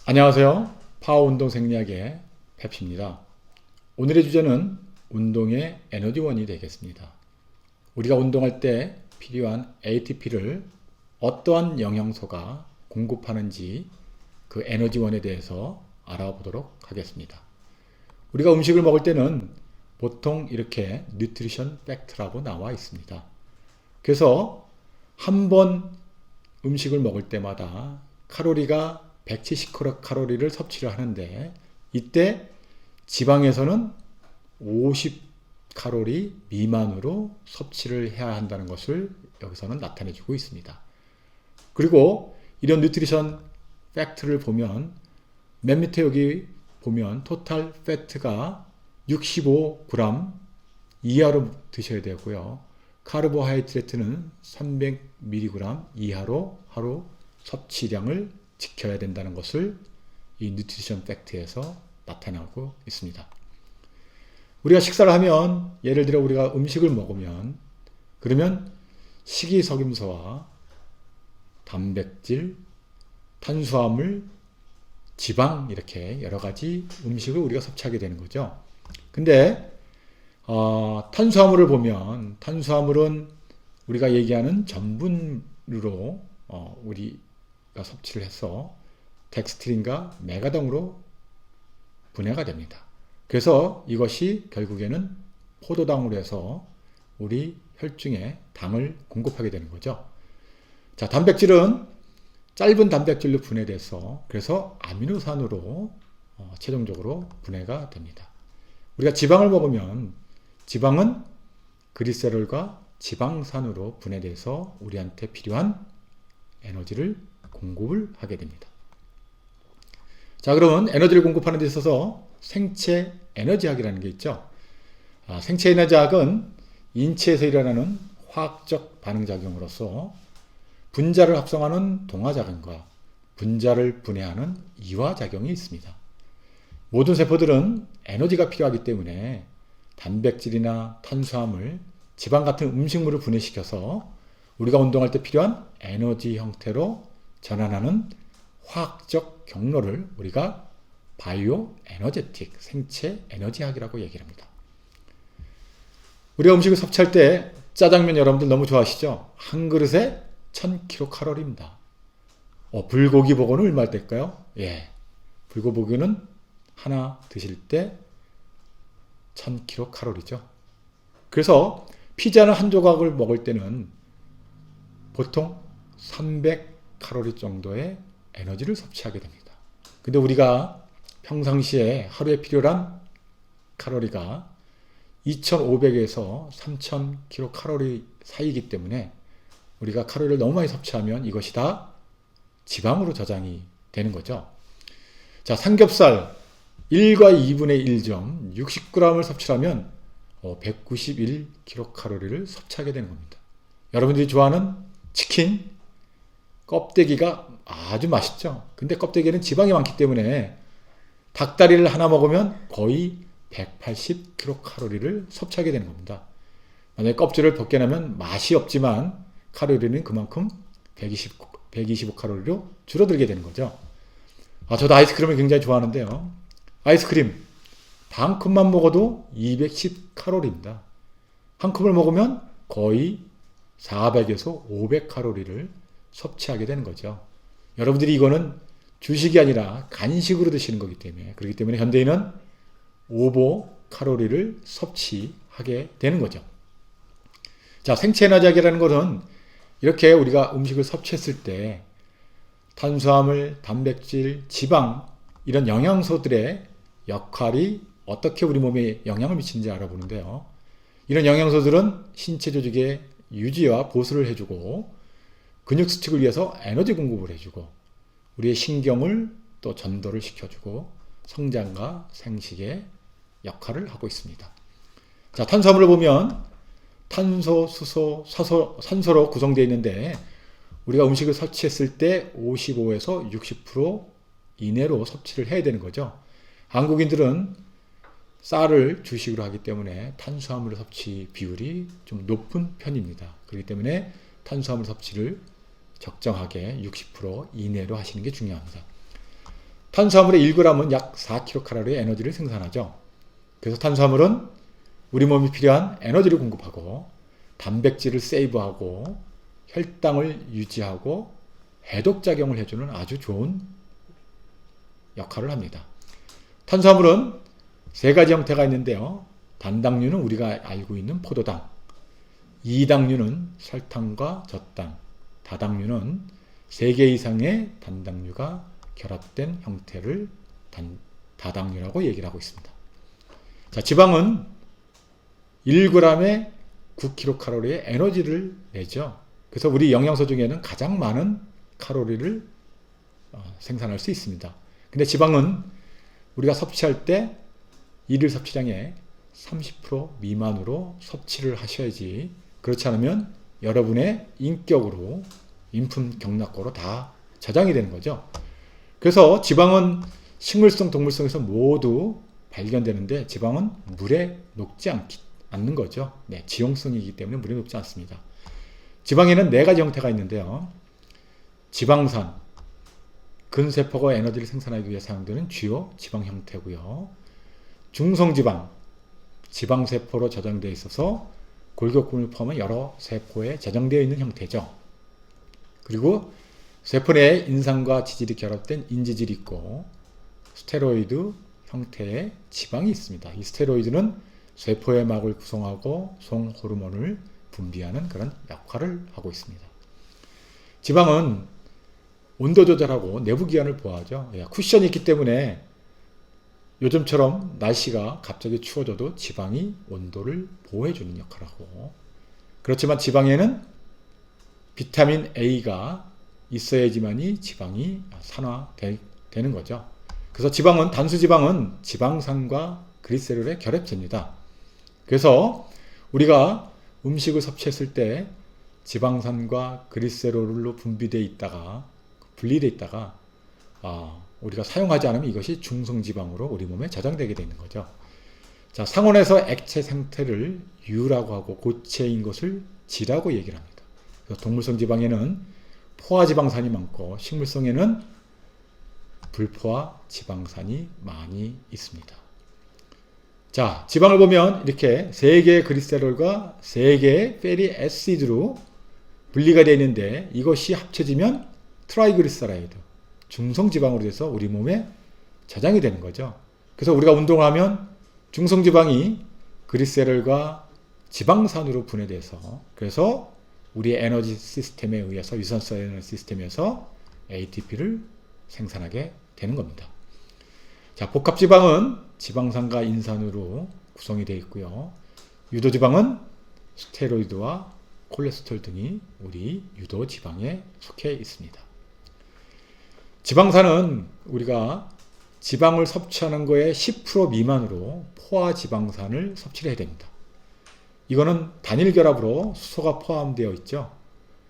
안녕하세요. 파워운동 생리학의 펩시입니다. 오늘의 주제는 운동의 에너지원이 되겠습니다. 우리가 운동할 때 필요한 ATP를 어떠한 영양소가 공급하는지 그 에너지원에 대해서 알아보도록 하겠습니다. 우리가 음식을 먹을 때는 보통 이렇게 뉴트리션 팩트라고 나와 있습니다. 그래서 한 번 음식을 먹을 때마다 칼로리가 170kcal를 섭취를 하는데, 이때 지방에서는 50칼로리 미만으로 섭취를 해야 한다는 것을 여기서는 나타내주고 있습니다. 그리고 이런 뉴트리션 팩트를 보면 맨 밑에 여기 보면 토탈 패트가 65g 이하로 드셔야 되고요. 카르보하이드레트는 300mg 이하로 하루 섭취량을 지켜야 된다는 것을 이 뉴트리션 팩트에서 나타나고 있습니다. 우리가 식사를 하면, 예를 들어 우리가 음식을 먹으면, 그러면 식이섬유소와 단백질, 탄수화물, 지방, 이렇게 여러 가지 음식을 우리가 섭취하게 되는 거죠. 근데 탄수화물을 보면, 탄수화물은 우리가 얘기하는 전분으로 우리가 섭취를 해서 덱스트린과 메가당으로 분해가 됩니다. 그래서 이것이 결국에는 포도당으로 해서 우리 혈중에 당을 공급하게 되는 거죠. 자, 단백질은 짧은 단백질로 분해돼서 그래서 아미노산으로 최종적으로 분해가 됩니다. 우리가 지방을 먹으면 지방은 그리세롤과 지방산으로 분해돼서 우리한테 필요한 에너지를 공급을 하게 됩니다. 자, 그러면 에너지를 공급하는 데 있어서 생체 에너지학이라는 게 있죠. 생체 에너지학은 인체에서 일어나는 화학적 반응작용으로서 분자를 합성하는 동화작용과 분자를 분해하는 이화작용이 있습니다. 모든 세포들은 에너지가 필요하기 때문에 단백질이나 탄수화물, 지방 같은 음식물을 분해시켜서 우리가 운동할 때 필요한 에너지 형태로 전환하는 화학적 경로를 우리가 바이오 에너제틱, 생체 에너지학이라고 얘기를 합니다. 우리가 음식을 섭취할 때 짜장면 여러분들 너무 좋아하시죠? 한 그릇에 1000kcal입니다. 불고기 버거는 얼마 될까요? 예, 불고기는 하나 드실 때 1000kcal죠. 그래서 피자는 한 조각을 먹을 때는 보통 300칼로리 정도의 에너지를 섭취하게 됩니다. 근데 우리가 평상시에 하루에 필요한 칼로리가 2500에서 3000kcal 사이이기 때문에 우리가 칼로리를 너무 많이 섭취하면 이것이 다 지방으로 저장이 되는 거죠. 자, 삼겹살 1과 2분의 1점 60g을 섭취하면 191kcal를 섭취하게 되는 겁니다. 여러분들이 좋아하는 치킨 껍데기가 아주 맛있죠. 근데 껍데기에는 지방이 많기 때문에 닭다리를 하나 먹으면 거의 180kcal를 섭취하게 되는 겁니다. 만약에 껍질을 벗겨내면 맛이 없지만 칼로리는 그만큼 125칼로리로 줄어들게 되는 거죠. 저도 아이스크림을 굉장히 좋아하는데요. 아이스크림 반 컵만 먹어도 210칼로리입니다. 한 컵을 먹으면 거의 400에서 500칼로리를 섭취하게 되는 거죠. 여러분들이 이거는 주식이 아니라 간식으로 드시는 거기 때문에, 그렇기 때문에 현대인은 오버 칼로리를 섭취하게 되는 거죠. 자, 생체 에너지학이라는 것은 이렇게 우리가 음식을 섭취했을 때 탄수화물, 단백질, 지방 이런 영양소들의 역할이 어떻게 우리 몸에 영향을 미치는지 알아보는데요. 이런 영양소들은 신체 조직의 유지와 보수를 해주고 근육 수축을 위해서 에너지 공급을 해주고 우리의 신경을 또 전도를 시켜주고 성장과 생식의 역할을 하고 있습니다. 자, 탄수화물을 보면 탄소, 수소, 산소로 구성되어 있는데 우리가 음식을 섭취했을 때 55에서 60% 이내로 섭취를 해야 되는 거죠. 한국인들은 쌀을 주식으로 하기 때문에 탄수화물 섭취 비율이 좀 높은 편입니다. 그렇기 때문에 탄수화물 섭취를 적정하게 60% 이내로 하시는 게 중요합니다. 탄수화물의 1g은 약 4kcal의 에너지를 생산하죠. 그래서 탄수화물은 우리 몸이 필요한 에너지를 공급하고 단백질을 세이브하고 혈당을 유지하고 해독작용을 해주는 아주 좋은 역할을 합니다. 탄수화물은 세 가지 형태가 있는데요. 단당류는 우리가 알고 있는 포도당, 이당류는 설탕과 젖당, 다당류는 3개 이상의 단당류가 결합된 형태를 다당류라고 얘기를 하고 있습니다. 자, 지방은 1g에 9kcal의 에너지를 내죠. 그래서 우리 영양소 중에는 가장 많은 칼로리를 생산할 수 있습니다. 근데 지방은 우리가 섭취할 때 일일 섭취량의 30% 미만으로 섭취를 하셔야지, 그렇지 않으면 여러분의 인격으로 인품 경락고로 다 저장이 되는 거죠. 그래서 지방은 식물성, 동물성에서 모두 발견되는데 지방은 물에 녹지 않는 거죠. 네, 지용성이기 때문에 물에 녹지 않습니다. 지방에는 4가지 형태가 있는데요. 지방산, 근세포가 에너지를 생산하기 위해 사용되는 주요 지방 형태고요. 중성지방, 지방세포로 저장되어 있어서 골격근을 포함한 여러 세포에 저장되어 있는 형태죠. 그리고 세포 내에 인산과 지질이 결합된 인지질이 있고 스테로이드 형태의 지방이 있습니다. 이 스테로이드는 세포의 막을 구성하고 송호르몬을 분비하는 그런 역할을 하고 있습니다. 지방은 온도 조절하고 내부 기관을 보호하죠. 쿠션이 있기 때문에 요즘처럼 날씨가 갑자기 추워져도 지방이 온도를 보호해주는 역할을 하고, 그렇지만 지방에는 비타민 A가 있어야지만이 지방이 산화되는 거죠. 그래서 지방은, 단수지방은 지방산과 그리세롤의 결합체입니다. 그래서 우리가 음식을 섭취했을 때 지방산과 그리세롤로 분비되어 있다가 분리되어 있다가 우리가 사용하지 않으면 이것이 중성지방으로 우리 몸에 저장되게 되는 거죠. 자, 상온에서 액체 상태를 유라고 하고 고체인 것을 지라고 얘기를 합니다. 그래서 동물성 지방에는 포화지방산이 많고 식물성에는 불포화 지방산이 많이 있습니다. 자, 지방을 보면 이렇게 3개의 그리세롤과 3개의 페리 애시드로 분리가 되어 있는데 이것이 합쳐지면 트라이그리세라이드, 중성지방으로 돼서 우리 몸에 저장이 되는 거죠. 그래서 우리가 운동을 하면 중성지방이 그리세롤과 지방산으로 분해돼서, 그래서 우리의 에너지 시스템에 의해서, 유산소 에너지 시스템에서 ATP를 생산하게 되는 겁니다. 자, 복합지방은 지방산과 인산으로 구성이 되어 있고요. 유도지방은 스테로이드와 콜레스테롤 등이 우리 유도지방에 속해 있습니다. 지방산은 우리가 지방을 섭취하는 거에 10% 미만으로 포화지방산을 섭취를 해야 됩니다. 이거는 단일 결합으로 수소가 포함되어 있죠.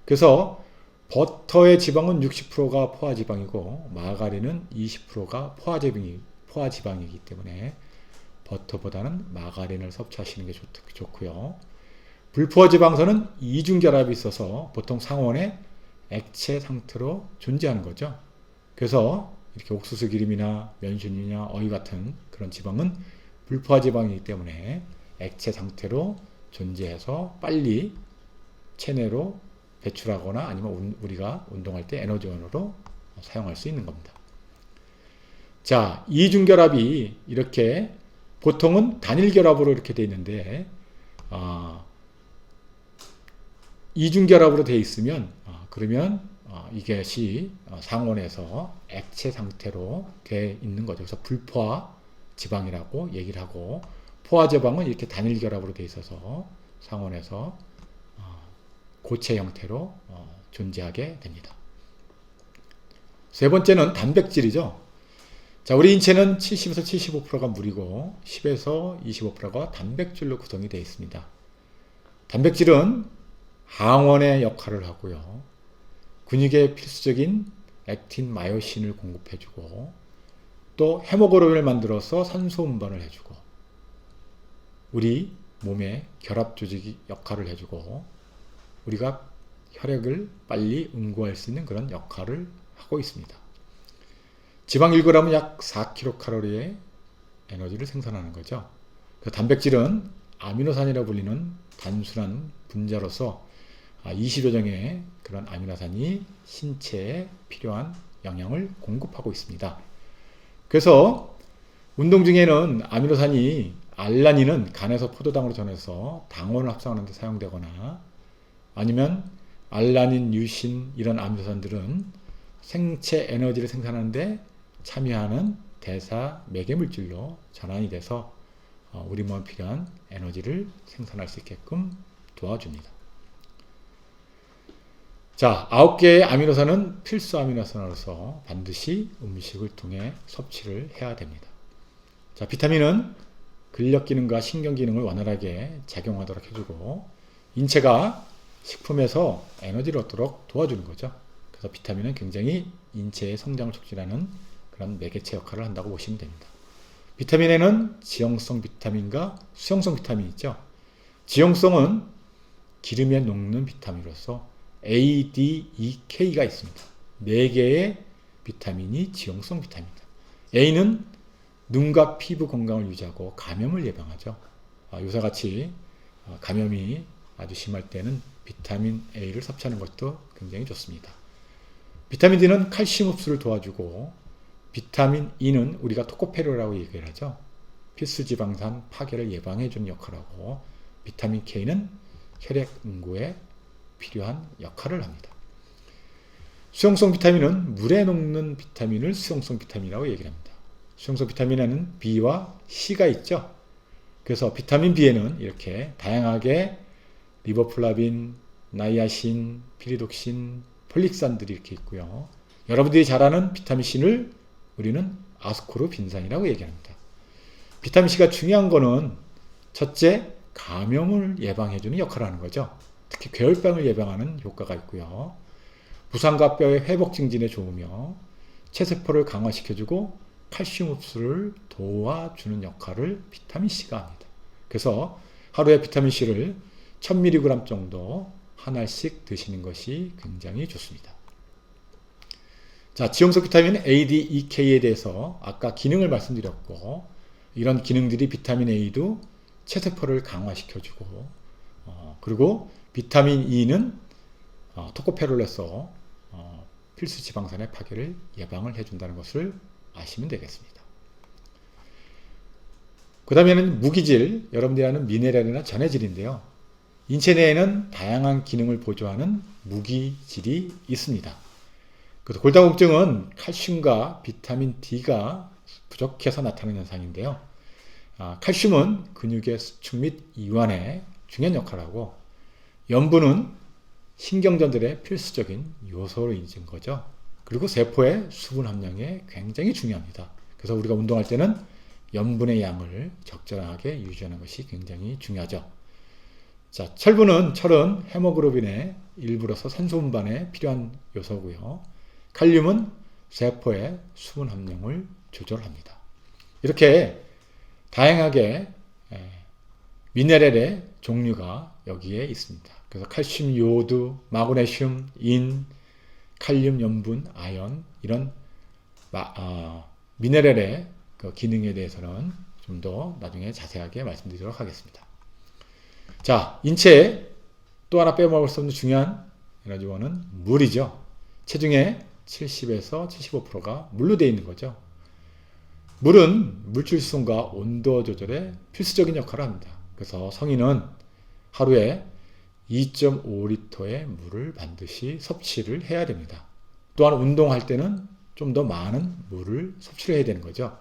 그래서 버터의 지방은 60%가 포화지방이고 마가린은 20%가 포화지방이기 때문에 버터보다는 마가린을 섭취하시는 게 좋고요. 불포화지방산은 이중결합이 있어서 보통 상온에 액체 상태로 존재하는 거죠. 그래서 이렇게 옥수수 기름이나 면순이나 어이 같은 그런 지방은 불포화지방이기 때문에 액체 상태로 존재해서 빨리 체내로 배출하거나 아니면 우리가 운동할 때 에너지원으로 사용할 수 있는 겁니다. 자, 이중결합이 이렇게 보통은 단일결합으로 이렇게 되어 있는데 이중결합으로 되어 있으면 그러면 이것이 상온에서 액체 상태로 되어 있는 거죠. 그래서 불포화 지방이라고 얘기를 하고, 포화 지방은 이렇게 단일 결합으로 되어 있어서 상온에서 고체 형태로 존재하게 됩니다. 세 번째는 단백질이죠. 자, 우리 인체는 70에서 75%가 물이고 10에서 25%가 단백질로 구성이 되어 있습니다. 단백질은 항원의 역할을 하고요. 근육에 필수적인 액틴, 마요신을 공급해주고 또 헤모글로빈을 만들어서 산소 운반을 해주고 우리 몸의 결합 조직 역할을 해주고 우리가 혈액을 빨리 응고할 수 있는 그런 역할을 하고 있습니다. 지방 1g은 약 4kcal의 에너지를 생산하는 거죠. 그 단백질은 아미노산이라고 불리는 단순한 분자로서 20여 종의 그런 아미노산이 신체에 필요한 영양을 공급하고 있습니다. 그래서 운동 중에는 아미노산이 알라닌은 간에서 포도당으로 전해서 당원을 합성하는 데 사용되거나 아니면 알라닌, 류신 이런 아미노산들은 생체 에너지를 생산하는 데 참여하는 대사 매개 물질로 전환이 돼서 우리 몸에 필요한 에너지를 생산할 수 있게끔 도와줍니다. 자, 9개의 아미노산은 필수 아미노산으로서 반드시 음식을 통해 섭취를 해야 됩니다. 자, 비타민은 근력 기능과 신경 기능을 원활하게 작용하도록 해주고 인체가 식품에서 에너지를 얻도록 도와주는 거죠. 그래서 비타민은 굉장히 인체의 성장을 촉진하는 그런 매개체 역할을 한다고 보시면 됩니다. 비타민에는 지용성 비타민과 수용성 비타민이 있죠. 지용성은 기름에 녹는 비타민으로서 A, D, E, K가 있습니다. 4개의 비타민이 지용성 비타민입니다. A는 눈과 피부 건강을 유지하고 감염을 예방하죠. 요새 같이 감염이 아주 심할 때는 비타민 A를 섭취하는 것도 굉장히 좋습니다. 비타민 D는 칼슘 흡수를 도와주고 비타민 E는 우리가 토코페롤이라고 얘기를 하죠. 필수 지방산 파괴를 예방해 주는 역할을 하고 비타민 K는 혈액 응고에 필요한 역할을 합니다. 수용성 비타민은 물에 녹는 비타민을 수용성 비타민이라고 얘기를 합니다. 수용성 비타민에는 B와 C가 있죠. 그래서 비타민 B에는 이렇게 다양하게 리보플라빈, 나이아신, 피리독신, 폴릭산들이 이렇게 있고요. 여러분들이 잘 아는 비타민 C를 우리는 아스코르빈산이라고 얘기합니다. 비타민 C가 중요한 거는 첫째, 감염을 예방해주는 역할을 하는 거죠. 특히 괴혈병을 예방하는 효과가 있고요. 부상과 뼈의 회복 증진에 좋으며 체세포를 강화시켜주고 칼슘 흡수를 도와주는 역할을 비타민 C가 합니다. 그래서 하루에 비타민 C를 1000mg 정도 한 알씩 드시는 것이 굉장히 좋습니다. 자, 지용성 비타민 A, D, E, K에 대해서 아까 기능을 말씀드렸고 이런 기능들이 비타민 A도 체세포를 강화시켜주고 그리고 비타민 E는 토코페롤에서 필수 지방산의 파괴를 예방을 해준다는 것을 아시면 되겠습니다. 그 다음에는 무기질, 여러분들이 아는 미네랄이나 전해질인데요. 인체 내에는 다양한 기능을 보조하는 무기질이 있습니다. 그래서 골다공증은 칼슘과 비타민 D가 부족해서 나타나는 현상인데요. 칼슘은 근육의 수축 및 이완에 중요한 역할을 하고 염분은 신경전달의 필수적인 요소로 인증 거죠. 그리고 세포의 수분 함량에 굉장히 중요합니다. 그래서 우리가 운동할 때는 염분의 양을 적절하게 유지하는 것이 굉장히 중요하죠. 자, 철은 헤모글로빈의 일부로서 산소 운반에 필요한 요소고요. 칼륨은 세포의 수분 함량을 조절합니다. 이렇게 다양하게 미네랄의 종류가 여기에 있습니다. 그래서 칼슘, 요오드, 마그네슘, 인, 칼륨, 염분, 아연 이런 미네랄의 그 기능에 대해서는 좀 더 나중에 자세하게 말씀드리도록 하겠습니다. 자, 인체에 또 하나 빼먹을 수 없는 중요한 에너지원은 물이죠. 체중의 70에서 75%가 물로 되어 있는 거죠. 물은 물질 수송과 온도 조절에 필수적인 역할을 합니다. 그래서 성인은 하루에 2.5리터의 물을 반드시 섭취를 해야 됩니다. 또한 운동할 때는 좀 더 많은 물을 섭취를 해야 되는 거죠.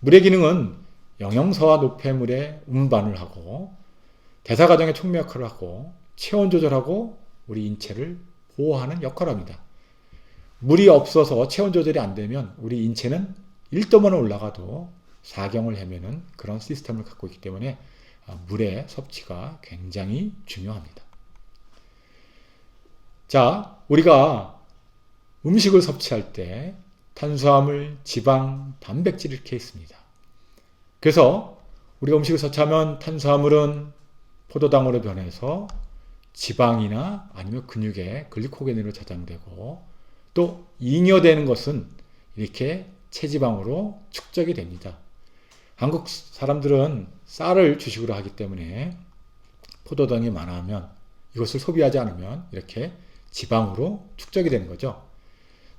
물의 기능은 영양소와 노폐물의 운반을 하고 대사 과정의 촉매 역할을 하고 체온 조절하고 우리 인체를 보호하는 역할을 합니다. 물이 없어서 체온 조절이 안 되면 우리 인체는 1도만 올라가도 사경을 헤매는 그런 시스템을 갖고 있기 때문에 물의 섭취가 굉장히 중요합니다. 자, 우리가 음식을 섭취할 때 탄수화물, 지방, 단백질 이렇게 있습니다. 그래서 우리가 음식을 섭취하면 탄수화물은 포도당으로 변해서 지방이나 아니면 근육에 글리코겐으로 저장되고 또 잉여되는 것은 이렇게 체지방으로 축적이 됩니다. 한국 사람들은 쌀을 주식으로 하기 때문에 포도당이 많아하면 이것을 소비하지 않으면 이렇게 지방으로 축적이 되는 거죠.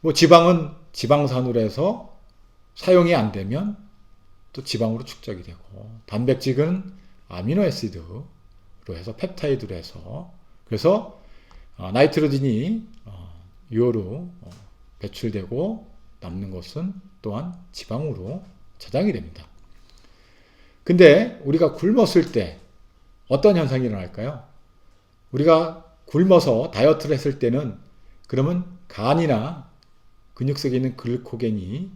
뭐 지방은 지방산으로 해서 사용이 안 되면 또 지방으로 축적이 되고, 단백질은 아미노애시드로 해서 펩타이드로 해서, 그래서 나이트로진이 유효로 배출되고 남는 것은 또한 지방으로 저장이 됩니다. 근데 우리가 굶었을 때 어떤 현상이 일어날까요? 우리가 굶어서 다이어트를 했을 때는 그러면 간이나 근육 속에 있는 글루코겐이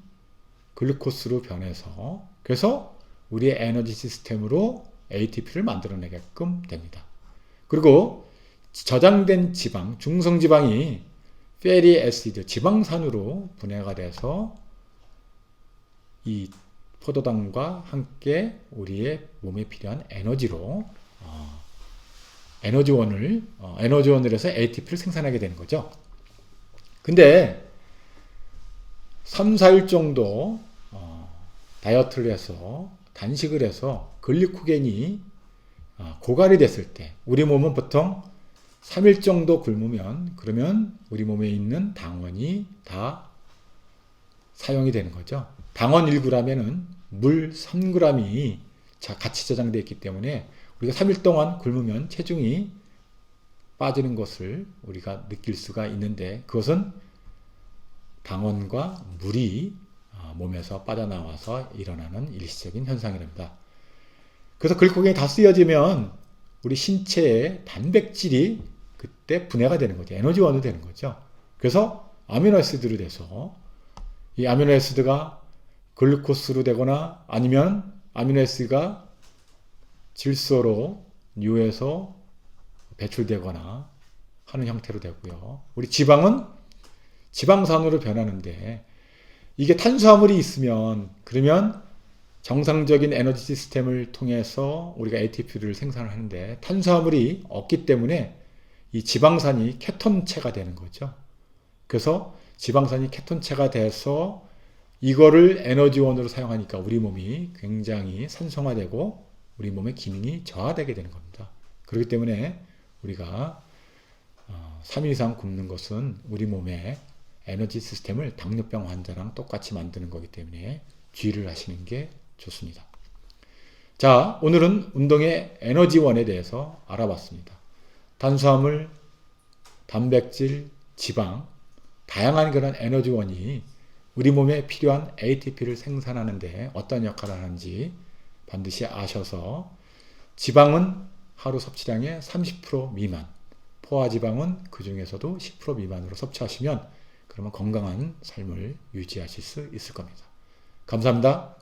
글루코스로 변해서, 그래서 우리의 에너지 시스템으로 ATP를 만들어내게끔 됩니다. 그리고 저장된 지방, 중성지방이 패티 애시드, 지방산으로 분해가 돼서 이 포도당과 함께 우리의 몸에 필요한 에너지원을 해서 ATP를 생산하게 되는 거죠. 근데 3, 4일 정도 다이어트를 해서 단식을 해서 글리코겐이 고갈이 됐을 때, 우리 몸은 보통 3일 정도 굶으면 그러면 우리 몸에 있는 당원이 다 사용이 되는 거죠. 당원 1g에는 물 3g이 같이 저장되어 있기 때문에 우리가 3일 동안 굶으면 체중이 빠지는 것을 우리가 느낄 수가 있는데, 그것은 당원과 물이 몸에서 빠져나와서 일어나는 일시적인 현상이랍니다. 그래서 글루코겐이 다 쓰여지면 우리 신체의 단백질이 그때 분해가 되는 거죠. 에너지원이 되는 거죠. 그래서 아미노애시드로 돼서 이 아미노애시드가 글루코스로 되거나 아니면 아미노애시드가 질소로 류에서 배출되거나 하는 형태로 되고요. 우리 지방은 지방산으로 변하는데, 이게 탄수화물이 있으면 그러면 정상적인 에너지 시스템을 통해서 우리가 ATP를 생산하는데, 탄수화물이 없기 때문에 이 지방산이 케톤체가 되는 거죠. 그래서 지방산이 케톤체가 돼서 이거를 에너지원으로 사용하니까 우리 몸이 굉장히 산성화되고 우리 몸의 기능이 저하되게 되는 겁니다. 그렇기 때문에 우리가 3일 이상 굶는 것은 우리 몸의 에너지 시스템을 당뇨병 환자랑 똑같이 만드는 거기 때문에 주의를 하시는 게 좋습니다. 자, 오늘은 운동의 에너지원에 대해서 알아봤습니다. 탄수화물, 단백질, 지방, 다양한 그런 에너지원이 우리 몸에 필요한 ATP를 생산하는데 어떤 역할을 하는지 반드시 아셔서, 지방은 하루 섭취량의 30% 미만, 포화지방은 그 중에서도 10% 미만으로 섭취하시면 그러면 건강한 삶을 유지하실 수 있을 겁니다. 감사합니다.